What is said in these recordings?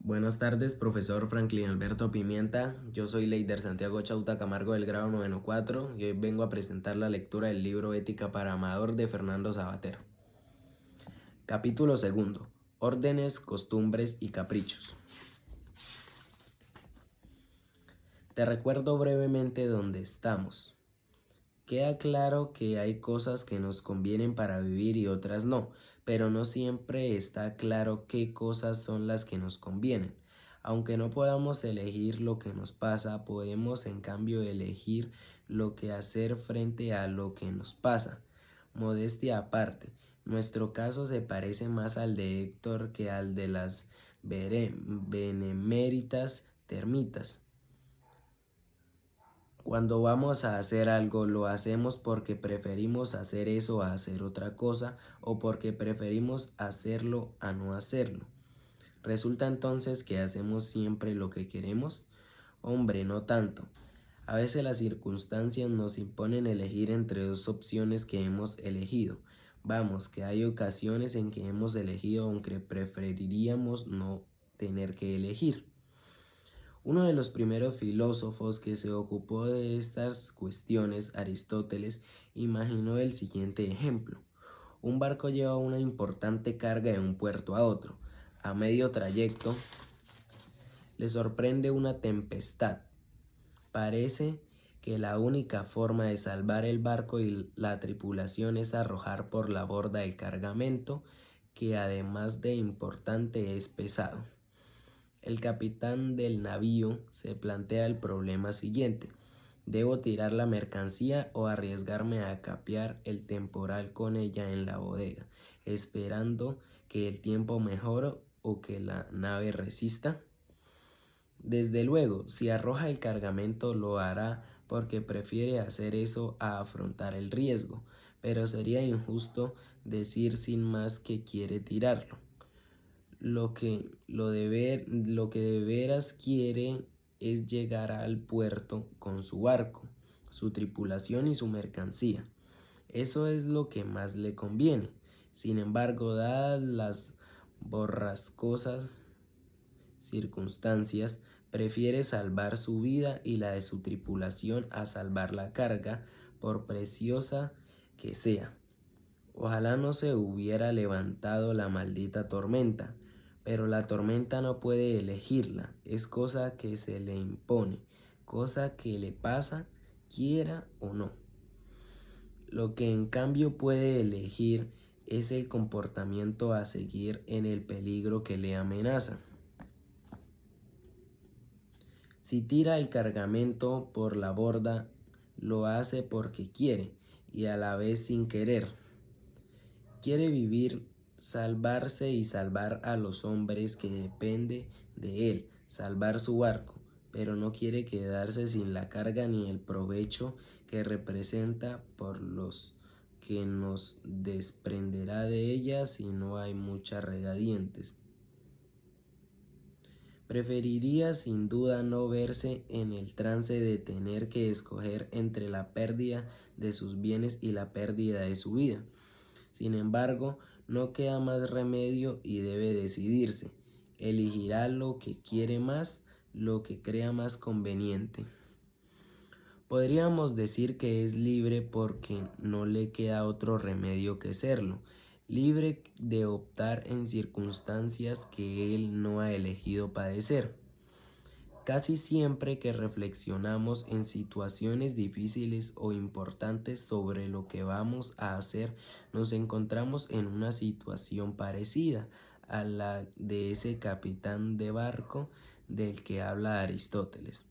Buenas tardes, profesor Franklin Alberto Pimienta. Yo soy Leider Santiago Chauta Camargo del grado 94 y hoy vengo a presentar la lectura del libro Ética para Amador de Fernando Sabater. Capítulo segundo. Órdenes, costumbres y caprichos. Te recuerdo brevemente dónde estamos. Queda claro que hay cosas que nos convienen para vivir y otras no, pero no siempre está claro qué cosas son las que nos convienen. Aunque no podamos elegir lo que nos pasa, podemos en cambio elegir lo que hacer frente a lo que nos pasa. Modestia aparte, nuestro caso se parece más al de Héctor que al de las beneméritas termitas. Cuando vamos a hacer algo, lo hacemos porque preferimos hacer eso a hacer otra cosa o porque preferimos hacerlo a no hacerlo. ¿Resulta entonces que hacemos siempre lo que queremos? Hombre, no tanto. A veces las circunstancias nos imponen elegir entre dos opciones que hemos elegido. Vamos, que hay ocasiones en que hemos elegido aunque preferiríamos no tener que elegir. Uno de los primeros filósofos que se ocupó de estas cuestiones, Aristóteles, imaginó el siguiente ejemplo. Un barco lleva una importante carga de un puerto a otro. A medio trayecto le sorprende una tempestad. Parece que la única forma de salvar el barco y la tripulación es arrojar por la borda el cargamento, que además de importante es pesado. El capitán del navío se plantea el problema siguiente: ¿debo tirar la mercancía o arriesgarme a capear el temporal con ella en la bodega, esperando que el tiempo mejore o que la nave resista? Desde luego, si arroja el cargamento lo hará porque prefiere hacer eso a afrontar el riesgo, pero sería injusto decir sin más que quiere tirarlo. Lo que de veras quiere es llegar al puerto con su barco, su tripulación y su mercancía. Eso es lo que más le conviene. Sin embargo, dadas las borrascosas circunstancias, prefiere salvar su vida y la de su tripulación a salvar la carga, por preciosa que sea. Ojalá no se hubiera levantado la maldita tormenta, pero la tormenta no puede elegirla, es cosa que se le impone, cosa que le pasa, quiera o no. Lo que en cambio puede elegir es el comportamiento a seguir en el peligro que le amenaza. Si tira el cargamento por la borda, lo hace porque quiere y a la vez sin querer. Quiere vivir, salvarse y salvar a los hombres que dependen de él, salvar su barco, pero no quiere quedarse sin la carga ni el provecho que representa, por los que nos desprenderá de ella si no hay muchas regadientes. Preferiría sin duda no verse en el trance de tener que escoger entre la pérdida de sus bienes y la pérdida de su vida. Sin embargo, no queda más remedio y debe decidirse. Elegirá lo que quiere más, lo que crea más conveniente. Podríamos decir que es libre porque no le queda otro remedio que serlo, libre de optar en circunstancias que él no ha elegido padecer. Casi siempre que reflexionamos en situaciones difíciles o importantes sobre lo que vamos a hacer, nos encontramos en una situación parecida a la de ese capitán de barco del que habla Aristóteles.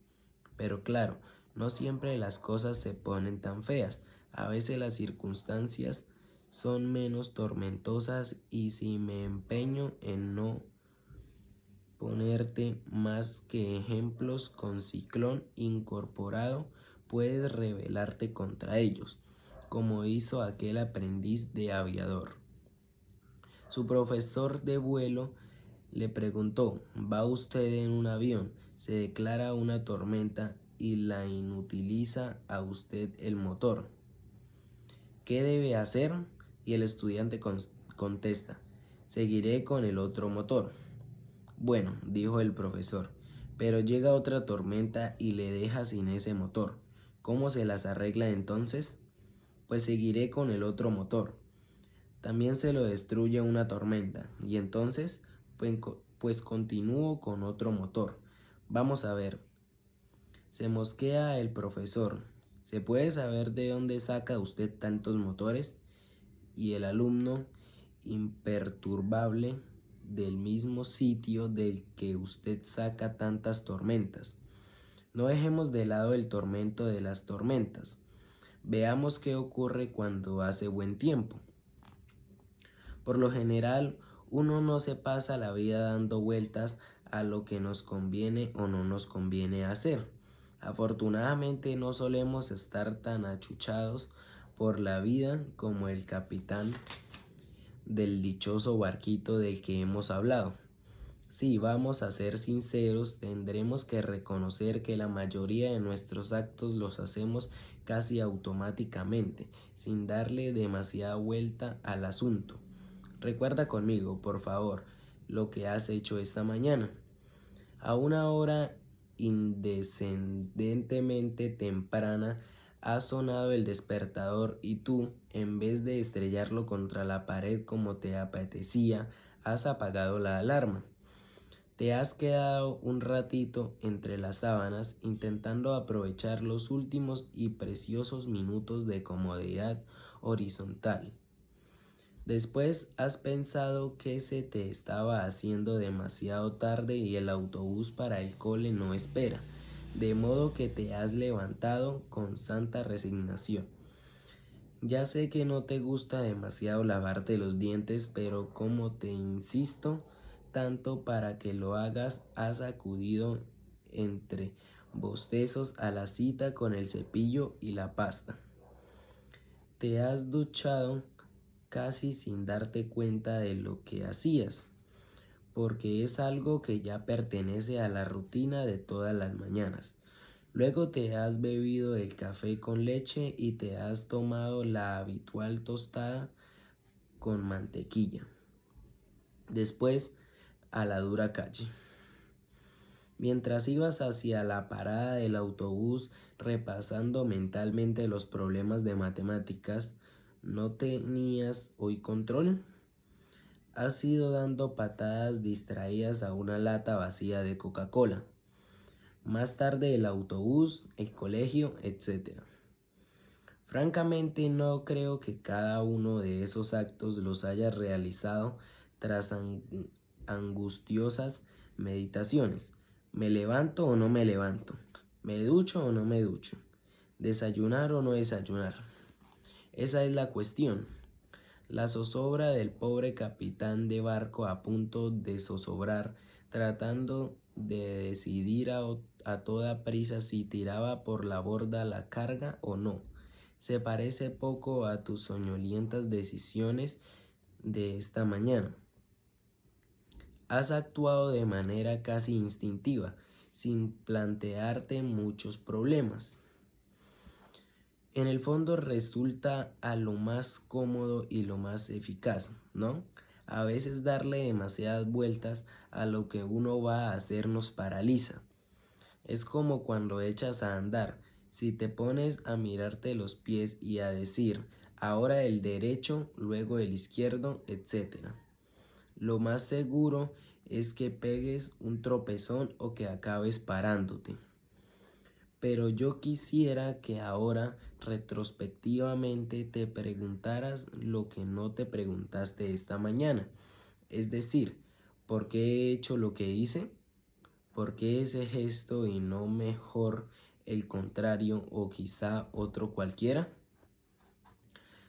Pero claro, no siempre las cosas se ponen tan feas. A veces las circunstancias son menos tormentosas y si me empeño en no ponerte más que ejemplos con Ciclón incorporado, puedes rebelarte contra ellos, como hizo aquel aprendiz de aviador. Su profesor de vuelo le preguntó: ¿va usted en un avión? Se declara una tormenta y la inutiliza a usted el motor. ¿Qué debe hacer? Y el estudiante contesta: seguiré con el otro motor. Bueno, dijo el profesor, pero llega otra tormenta y le deja sin ese motor. ¿Cómo se las arregla entonces? Pues seguiré con el otro motor. También se lo destruye una tormenta, y entonces, pues continúo con otro motor. Vamos a ver. Se mosquea el profesor. ¿Se puede saber de dónde saca usted tantos motores? Y el alumno, imperturbable, del mismo sitio del que usted saca tantas tormentas. No dejemos de lado el tormento de las tormentas. Veamos qué ocurre cuando hace buen tiempo. Por lo general, uno no se pasa la vida dando vueltas a lo que nos conviene o no nos conviene hacer. Afortunadamente no solemos estar tan achuchados por la vida como el capitán del dichoso barquito del que hemos hablado. Si vamos a ser sinceros, tendremos que reconocer que la mayoría de nuestros actos los hacemos casi automáticamente, sin darle demasiada vuelta al asunto. Recuerda conmigo, por favor, lo que has hecho esta mañana. A una hora indescendentemente temprana ha sonado el despertador y tú, en vez de estrellarlo contra la pared como te apetecía, has apagado la alarma. Te has quedado un ratito entre las sábanas intentando aprovechar los últimos y preciosos minutos de comodidad horizontal. Después has pensado que se te estaba haciendo demasiado tarde y el autobús para el cole no espera, de modo que te has levantado con santa resignación. Ya sé que no te gusta demasiado lavarte los dientes, pero como te insisto tanto para que lo hagas, has acudido entre bostezos a la cita con el cepillo y la pasta. Te has duchado casi sin darte cuenta de lo que hacías, porque es algo que ya pertenece a la rutina de todas las mañanas. Luego te has bebido el café con leche y te has tomado la habitual tostada con mantequilla. Después, a la dura calle. Mientras ibas hacia la parada del autobús repasando mentalmente los problemas de matemáticas, ¿no tenías hoy control? Has ido dando patadas distraídas a una lata vacía de Coca-Cola. Más tarde el autobús, el colegio, etc. Francamente no creo que cada uno de esos actos los hayas realizado tras angustiosas meditaciones. ¿Me levanto o no me levanto? ¿Me ducho o no me ducho? ¿Desayunar o no desayunar? Esa es la cuestión. La zozobra del pobre capitán de barco a punto de zozobrar, tratando de decidir a toda prisa si tiraba por la borda la carga o no, se parece poco a tus soñolientas decisiones de esta mañana. Has actuado de manera casi instintiva, sin plantearte muchos problemas. En el fondo resulta a lo más cómodo y lo más eficaz, ¿no? A veces darle demasiadas vueltas a lo que uno va a hacer nos paraliza. Es como cuando echas a andar. Si te pones a mirarte los pies y a decir, ahora el derecho, luego el izquierdo, etc. Lo más seguro es que pegues un tropezón o que acabes parándote. Pero yo quisiera que ahora, retrospectivamente, te preguntaras lo que no te preguntaste esta mañana. Es decir, ¿por qué he hecho lo que hice? ¿Por qué ese gesto y no mejor el contrario o quizá otro cualquiera?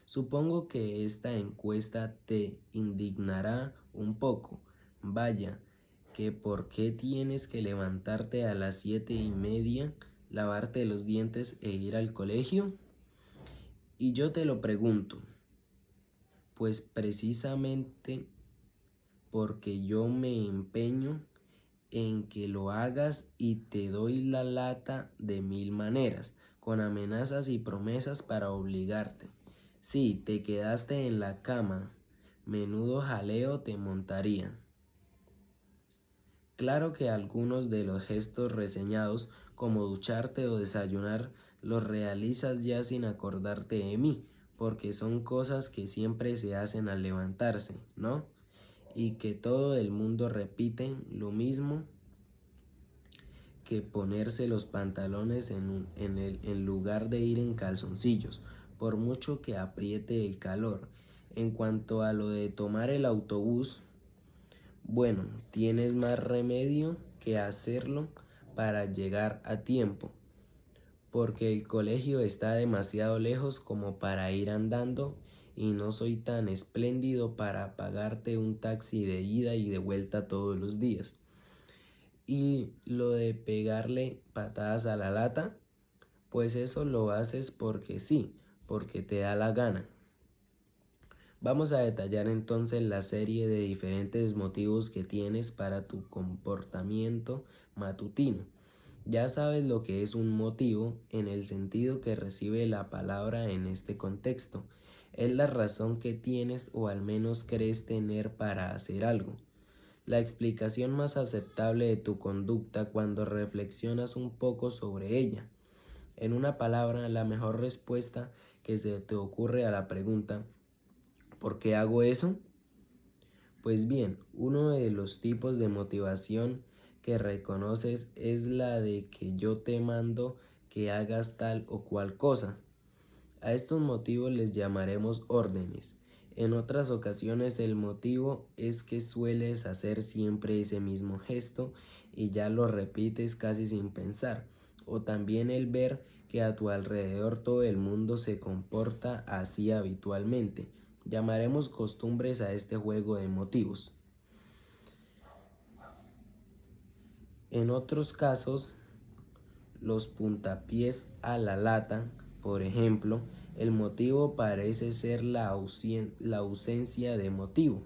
Supongo que esta encuesta te indignará un poco. Vaya, que por qué tienes que levantarte a las 7:30, lavarte los dientes e ir al colegio. Y yo te lo pregunto, pues precisamente porque yo me empeño en que lo hagas y te doy la lata de 1000 maneras, con amenazas y promesas para obligarte. Si te quedaste en la cama, menudo jaleo te montaría. Claro que algunos de los gestos reseñados, como ducharte o desayunar, los realizas ya sin acordarte de mí, porque son cosas que siempre se hacen al levantarse, ¿no? Y que todo el mundo repite lo mismo que ponerse los pantalones en lugar de ir en calzoncillos, por mucho que apriete el calor. En cuanto a lo de tomar el autobús, bueno, tienes más remedio que hacerlo para llegar a tiempo, porque el colegio está demasiado lejos como para ir andando y no soy tan espléndido para pagarte un taxi de ida y de vuelta todos los días. Y lo de pegarle patadas a la lata, pues eso lo haces porque sí, porque te da la gana. Vamos a detallar entonces la serie de diferentes motivos que tienes para tu comportamiento matutino. Ya sabes lo que es un motivo en el sentido que recibe la palabra en este contexto. Es la razón que tienes o al menos crees tener para hacer algo. La explicación más aceptable de tu conducta cuando reflexionas un poco sobre ella. En una palabra, la mejor respuesta que se te ocurre a la pregunta ¿por qué hago eso? Pues bien, uno de los tipos de motivación que reconoces es la de que yo te mando que hagas tal o cual cosa. A estos motivos les llamaremos órdenes. En otras ocasiones el motivo es que sueles hacer siempre ese mismo gesto y ya lo repites casi sin pensar. O también el ver que a tu alrededor todo el mundo se comporta así habitualmente. Llamaremos costumbres a este juego de motivos. En otros casos, los puntapiés a la lata, por ejemplo, el motivo parece ser la ausencia de motivo,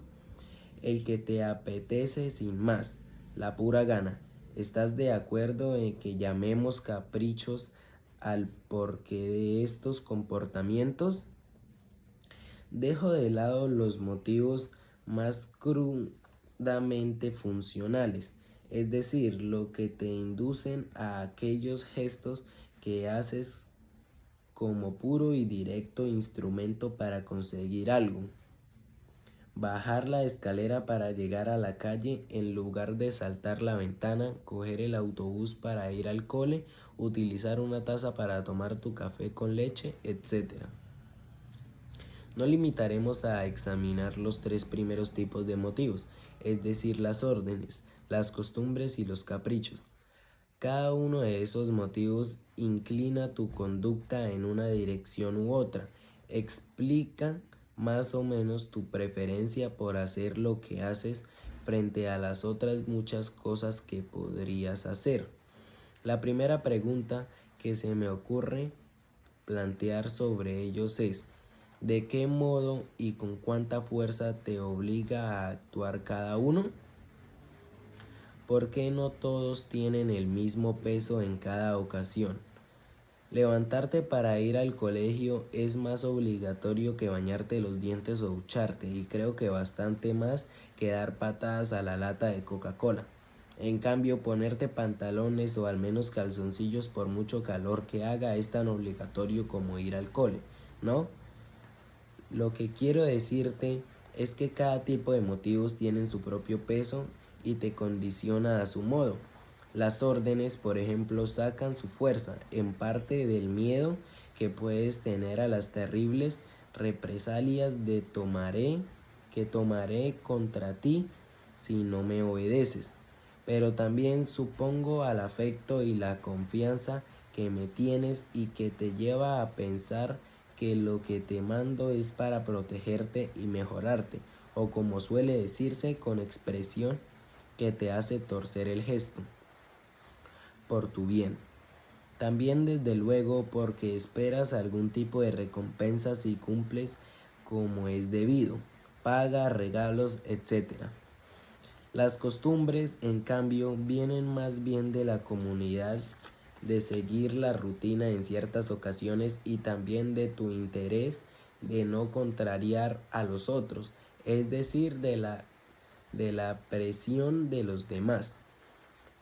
el que te apetece sin más, la pura gana. ¿Estás de acuerdo en que llamemos caprichos al porqué de estos comportamientos? Dejo de lado los motivos más crudamente funcionales, es decir, lo que te inducen a aquellos gestos que haces como puro y directo instrumento para conseguir algo. Bajar la escalera para llegar a la calle en lugar de saltar la ventana, coger el autobús para ir al cole, utilizar una taza para tomar tu café con leche, etc. No limitaremos a examinar los tres primeros tipos de motivos, es decir, las órdenes, las costumbres y los caprichos. Cada uno de esos motivos inclina tu conducta en una dirección u otra, explica más o menos tu preferencia por hacer lo que haces frente a las otras muchas cosas que podrías hacer. La primera pregunta que se me ocurre plantear sobre ellos es: ¿de qué modo y con cuánta fuerza te obliga a actuar cada uno? ¿Por qué no todos tienen el mismo peso en cada ocasión? Levantarte para ir al colegio es más obligatorio que bañarte los dientes o ducharte, y creo que bastante más que dar patadas a la lata de Coca-Cola. En cambio, ponerte pantalones o al menos calzoncillos por mucho calor que haga es tan obligatorio como ir al cole, ¿no? Lo que quiero decirte es que cada tipo de motivos tienen su propio peso y te condiciona a su modo. Las órdenes, por ejemplo, sacan su fuerza en parte del miedo que puedes tener a las terribles represalias que tomaré contra ti si no me obedeces, pero también supongo al afecto y la confianza que me tienes y que te lleva a pensar que lo que te mando es para protegerte y mejorarte, o como suele decirse con expresión que te hace torcer el gesto, por tu bien. También desde luego porque esperas algún tipo de recompensa si cumples como es debido, paga, regalos, etc. Las costumbres, en cambio, vienen más bien de la comunidad, de seguir la rutina en ciertas ocasiones y también de tu interés de no contrariar a los otros, es decir, de la presión de los demás.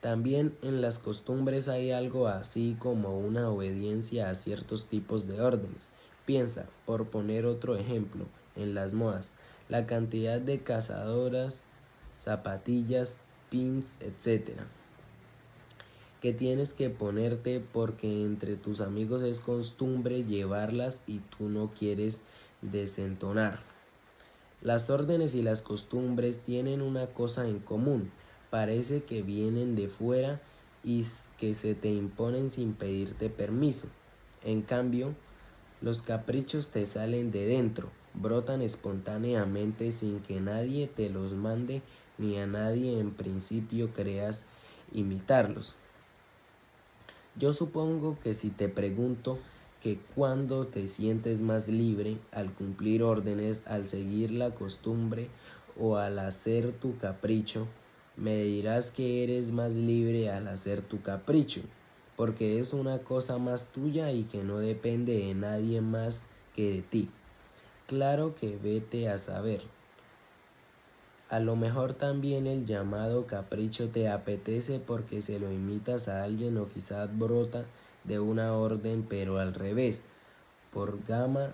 También en las costumbres hay algo así como una obediencia a ciertos tipos de órdenes. Piensa, por poner otro ejemplo, en las modas, la cantidad de cazadoras, zapatillas, pins, etcétera, que tienes que ponerte porque entre tus amigos es costumbre llevarlas y tú no quieres desentonar. Las órdenes y las costumbres tienen una cosa en común: parece que vienen de fuera y que se te imponen sin pedirte permiso. En cambio, los caprichos te salen de dentro, brotan espontáneamente sin que nadie te los mande ni a nadie en principio creas imitarlos. Yo supongo que si te pregunto que cuando te sientes más libre, al cumplir órdenes, al seguir la costumbre o al hacer tu capricho, me dirás que eres más libre al hacer tu capricho, porque es una cosa más tuya y que no depende de nadie más que de ti. Claro que vete a saber. A lo mejor también el llamado capricho te apetece porque se lo imitas a alguien o quizás brota de una orden, pero al revés, por ganas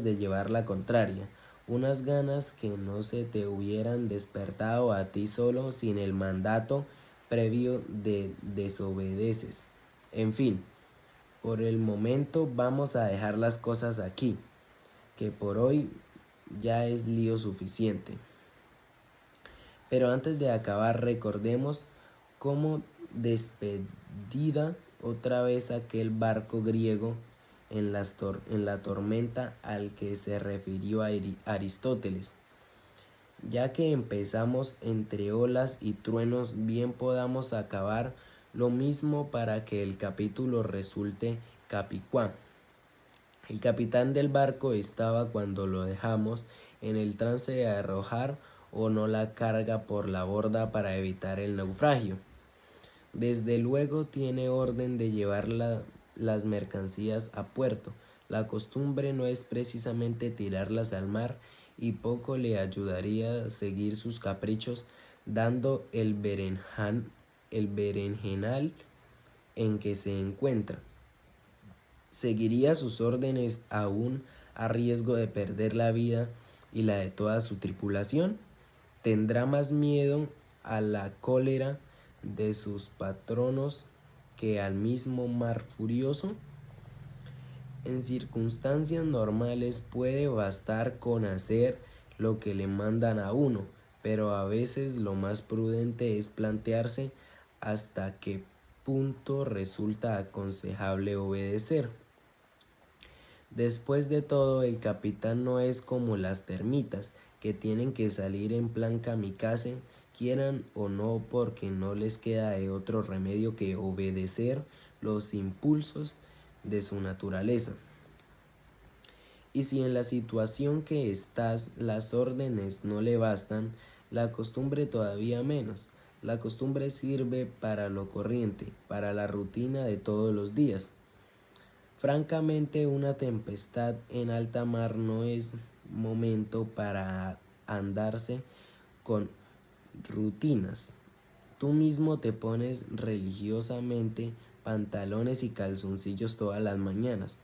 de llevar la contraria, unas ganas que no se te hubieran despertado a ti solo sin el mandato previo de desobedeces. En fin, por el momento vamos a dejar las cosas aquí, que por hoy ya es lío suficiente. Pero antes de acabar, recordemos cómo despedida otra vez aquel barco griego en la tormenta al que se refirió Aristóteles. Ya que empezamos entre olas y truenos, bien podamos acabar lo mismo para que el capítulo resulte capicúa. El capitán del barco estaba, cuando lo dejamos, en el trance de arrojar o no la carga por la borda para evitar el naufragio. Desde luego tiene orden de llevar las mercancías a puerto. La costumbre no es precisamente tirarlas al mar y poco le ayudaría a seguir sus caprichos dando el berenjenal en que se encuentra. Seguiría sus órdenes aún a riesgo de perder la vida y la de toda su tripulación. ¿Tendrá más miedo a la cólera de sus patronos que al mismo mar furioso? En circunstancias normales puede bastar con hacer lo que le mandan a uno, pero a veces lo más prudente es plantearse hasta qué punto resulta aconsejable obedecer. Después de todo, el capitán no es como las termitas, que tienen que salir en plan kamikaze, quieran o no, porque no les queda de otro remedio que obedecer los impulsos de su naturaleza. Y si en la situación que estás las órdenes no le bastan, la costumbre todavía menos. La costumbre sirve para lo corriente, para la rutina de todos los días. Francamente, una tempestad en alta mar no es momento para andarse con rutinas. Tú mismo te pones religiosamente pantalones y calzoncillos todas las mañanas,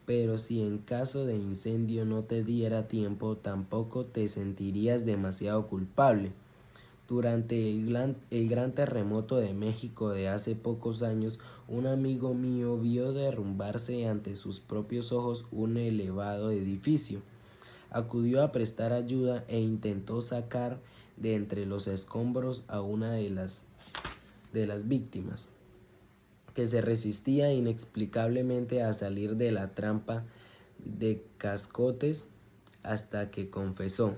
pero si en caso de incendio no te diera tiempo, tampoco te sentirías demasiado culpable. Durante el gran terremoto de México de hace pocos años, un amigo mío vio derrumbarse ante sus propios ojos un elevado edificio. Acudió a prestar ayuda e intentó sacar de entre los escombros a una de las víctimas, que se resistía inexplicablemente a salir de la trampa de cascotes, hasta que confesó: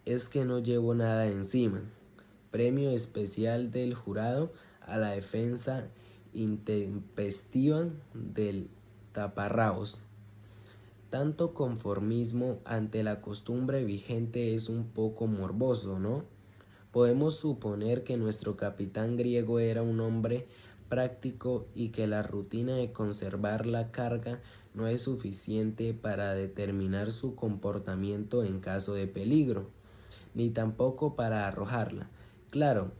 es que no llevo nada encima. Premio especial del jurado a la defensa intempestiva del taparrabos. Tanto conformismo ante la costumbre vigente es un poco morboso, ¿no? Podemos suponer que nuestro capitán griego era un hombre práctico y que la rutina de conservar la carga no es suficiente para determinar su comportamiento en caso de peligro, ni tampoco para arrojarla. Claro,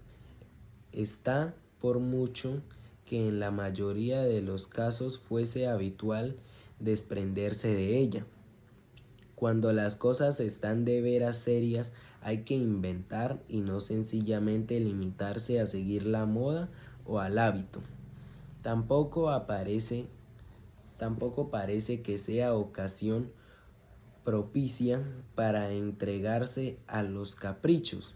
Está por mucho que en la mayoría de los casos fuese habitual desprenderse de ella. Cuando las cosas están de veras serias, hay que inventar y no sencillamente limitarse a seguir la moda o al hábito. Tampoco parece que sea ocasión propicia para entregarse a los caprichos.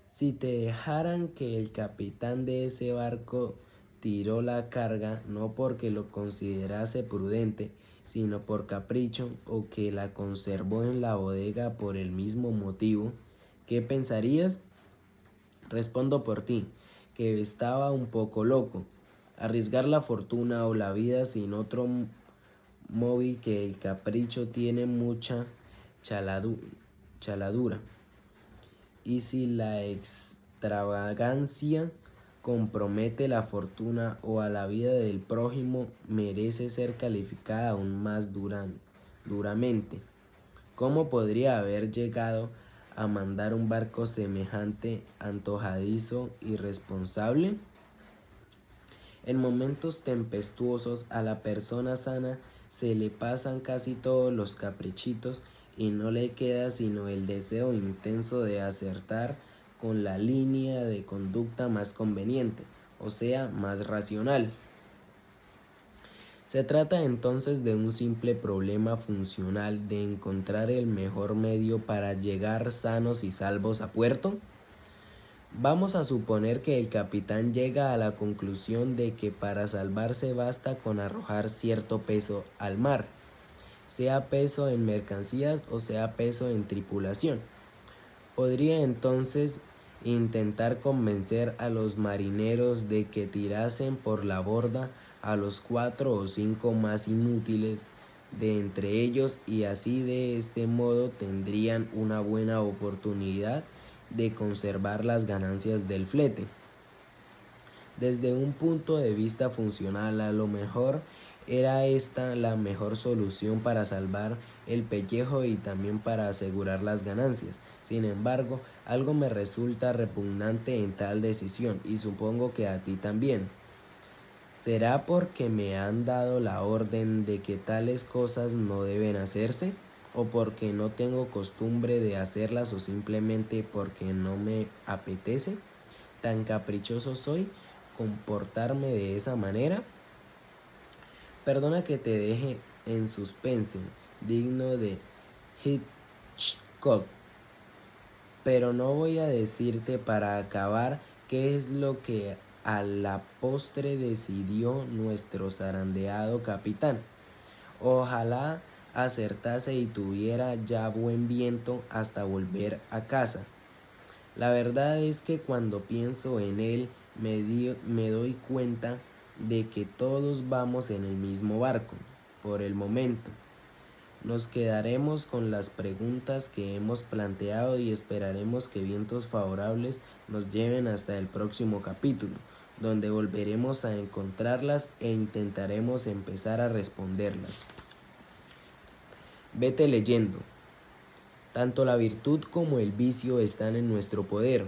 Si te dejaran que el capitán de ese barco tiró la carga no porque lo considerase prudente, sino por capricho, o que la conservó en la bodega por el mismo motivo, ¿qué pensarías? Respondo por ti, que estaba un poco loco. Arriesgar la fortuna o la vida sin otro móvil que el capricho tiene mucha chaladura. Y si la extravagancia compromete la fortuna o a la vida del prójimo, merece ser calificada aún más duramente. ¿Cómo podría haber llegado a mandar un barco semejante antojadizo irresponsable? En momentos tempestuosos a la persona sana se le pasan casi todos los caprichitos y no le queda sino el deseo intenso de acertar con la línea de conducta más conveniente, o sea, más racional. Se trata entonces de un simple problema funcional de encontrar el mejor medio para llegar sanos y salvos a puerto. Vamos a suponer que el capitán llega a la conclusión de que para salvarse basta con arrojar cierto peso al mar, sea peso en mercancías o sea peso en tripulación. Podría entonces intentar convencer a los marineros de que tirasen por la borda a los 4 o 5 más inútiles de entre ellos, y así de este modo tendrían una buena oportunidad de conservar las ganancias del flete. Desde un punto de vista funcional, a lo mejor era esta la mejor solución para salvar el pellejo y también para asegurar las ganancias. Sin embargo, algo me resulta repugnante en tal decisión, y supongo que a ti también. ¿Será porque me han dado la orden de que tales cosas no deben hacerse? ¿O porque no tengo costumbre de hacerlas, o simplemente porque no me apetece? ¿Tan caprichoso soy comportarme de esa manera? Perdona que te deje en suspense, digno de Hitchcock, pero no voy a decirte para acabar qué es lo que a la postre decidió nuestro zarandeado capitán. Ojalá acertase y tuviera ya buen viento hasta volver a casa. La verdad es que cuando pienso en él me doy cuenta de que todos vamos en el mismo barco. Por el momento, nos quedaremos con las preguntas que hemos planteado y esperaremos que vientos favorables nos lleven hasta el próximo capítulo, donde volveremos a encontrarlas e intentaremos empezar a responderlas. Vete leyendo. Tanto la virtud como el vicio están en nuestro poder.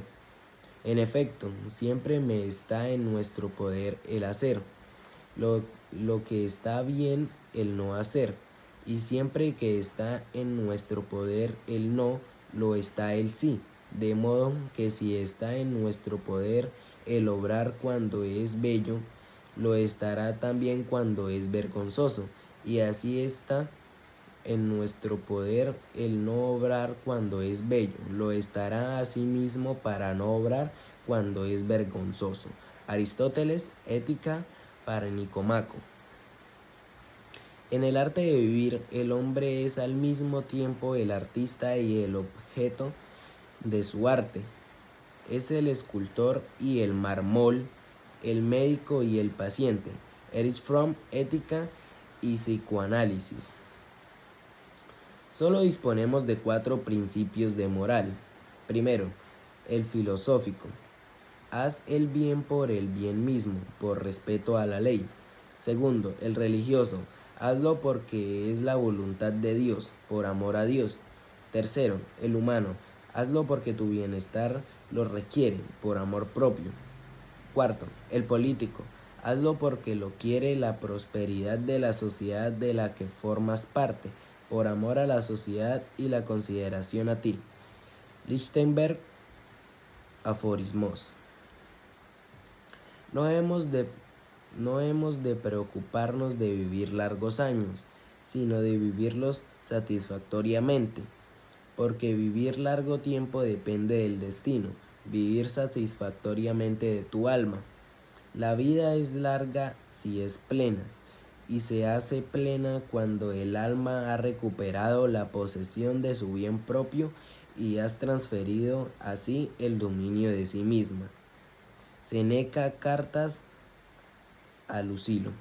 En efecto, siempre me está en nuestro poder el hacer lo que está bien, el no hacer, y siempre que está en nuestro poder el no, lo está el sí, de modo que si está en nuestro poder el obrar cuando es bello, lo estará también cuando es vergonzoso, y así está en nuestro poder el no obrar cuando es bello, lo estará asimismo para no obrar cuando es vergonzoso. Aristóteles, Ética para Nicomaco. En el arte de vivir, el hombre es al mismo tiempo el artista y el objeto de su arte. Es el escultor y el mármol, el médico y el paciente. Erich Fromm, Ética y Psicoanálisis. Solo disponemos de 4 principios de moral. Primero, el filosófico. Haz el bien por el bien mismo, por respeto a la ley. Segundo, el religioso. Hazlo porque es la voluntad de Dios, por amor a Dios. Tercero, el humano. Hazlo porque tu bienestar lo requiere, por amor propio. Cuarto, el político. Hazlo porque lo quiere la prosperidad de la sociedad de la que formas parte, por amor a la sociedad y la consideración a ti. Lichtenberg, aforismos. No hemos de preocuparnos de vivir largos años, sino de vivirlos satisfactoriamente, porque vivir largo tiempo depende del destino, vivir satisfactoriamente de tu alma. La vida es larga si es plena, y se hace plena cuando el alma ha recuperado la posesión de su bien propio y has transferido así el dominio de sí misma. Seneca, Cartas a Lucilo.